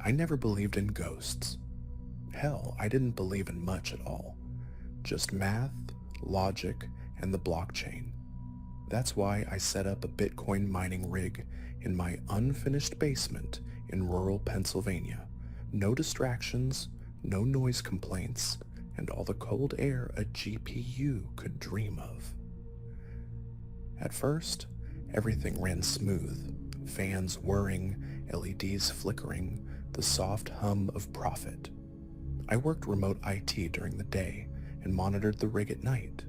I never believed in ghosts. Hell, I didn't believe in much at all. Just math, logic, and the blockchain. That's why I set up a Bitcoin mining rig in my unfinished basement in rural Pennsylvania. No distractions, no noise complaints, and all the cold air a GPU could dream of. At first, everything ran smooth, fans whirring, LEDs flickering, the soft hum of profit. I worked remote IT during the day and monitored the rig at night,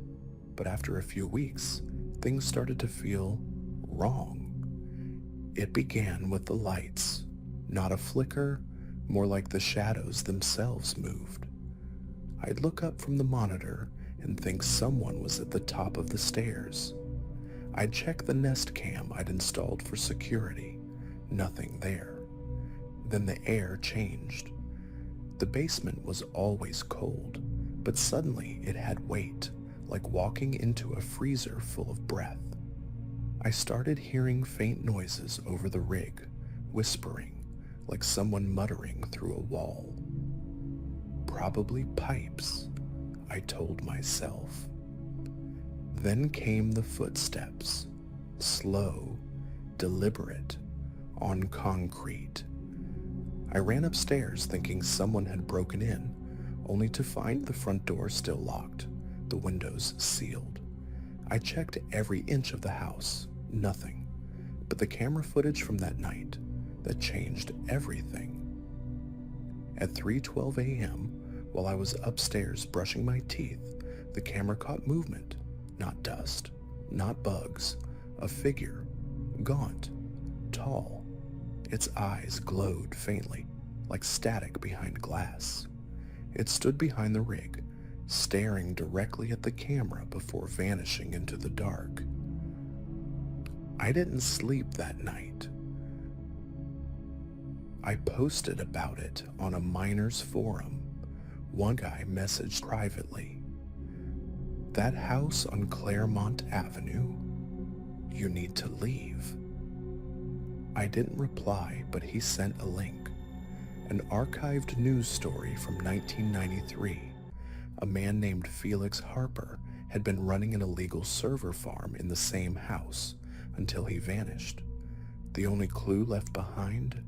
but after a few weeks, things started to feel wrong. It began with the lights, not a flicker, more like the shadows themselves moved. I'd look up from the monitor and think someone was at the top of the stairs. I'd check the Nest Cam I'd installed for security. Nothing there. Then the air changed. The basement was always cold, but suddenly it had weight, like walking into a freezer full of breath. I started hearing faint noises over the rig, whispering, like someone muttering through a wall. Probably pipes, I told myself. Then came the footsteps, slow, deliberate, on concrete. I ran upstairs thinking someone had broken in, only to find the front door still locked, the windows sealed. I checked every inch of the house, nothing, but the camera footage from that night that changed everything. At 3:12 a.m., while I was upstairs brushing my teeth, the camera caught movement, not dust, not bugs, a figure, gaunt, tall. Its eyes glowed faintly, like static behind glass. It stood behind the rig, staring directly at the camera before vanishing into the dark. I didn't sleep that night. I posted about it on a miners forum. One guy messaged privately, "That house on Claremont Avenue? You need to leave." I didn't reply, but he sent a link. An archived news story from 1993. A man named Felix Harper had been running an illegal server farm in the same house until he vanished. The only clue left behind?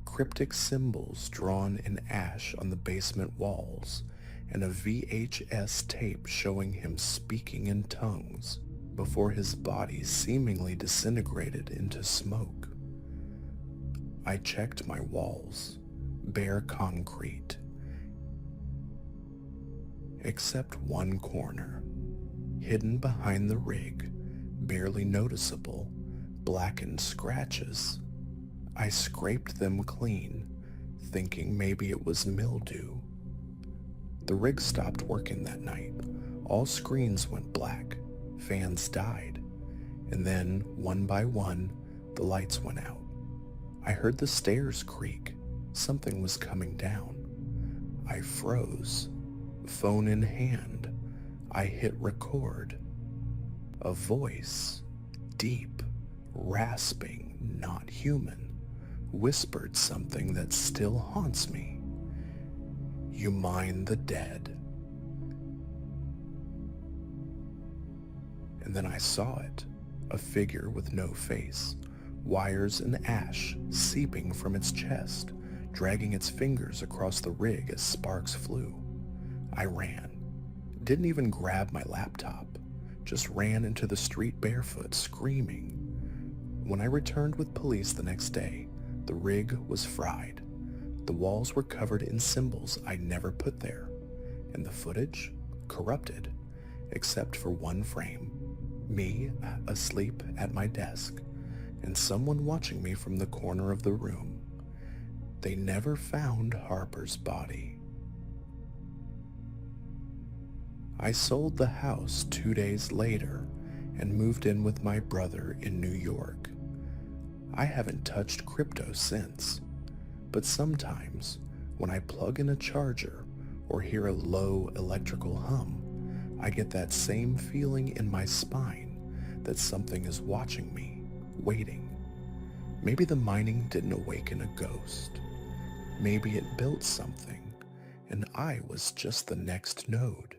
Cryptic symbols drawn in ash on the basement walls, and a VHS tape showing him speaking in tongues before his body seemingly disintegrated into smoke. I checked my walls, bare concrete, except one corner, hidden behind the rig, barely noticeable, blackened scratches. I scraped them clean, thinking maybe it was mildew. The rig stopped working that night. All screens went black, fans died, and then, one by one, the lights went out. I heard the stairs creak. Something was coming down. I froze. Phone in hand, I hit record. A voice, deep, rasping, not human, whispered something that still haunts me. "You mine the dead." And then I saw it, a figure with no face, wires and ash seeping from its chest, dragging its fingers across the rig as sparks flew. I ran. Didn't even grab my laptop, just ran into the street barefoot, screaming. When I returned with police the next day, the rig was fried. The walls were covered in symbols I never put there, and the footage corrupted, except for one frame, me asleep at my desk, and someone watching me from the corner of the room. They never found Harper's body. I sold the house 2 days later and moved in with my brother in New York. I haven't touched crypto since, but sometimes when I plug in a charger or hear a low electrical hum, I get that same feeling in my spine that something is watching me, waiting. Maybe the mining didn't awaken a ghost. Maybe it built something, and I was just the next node.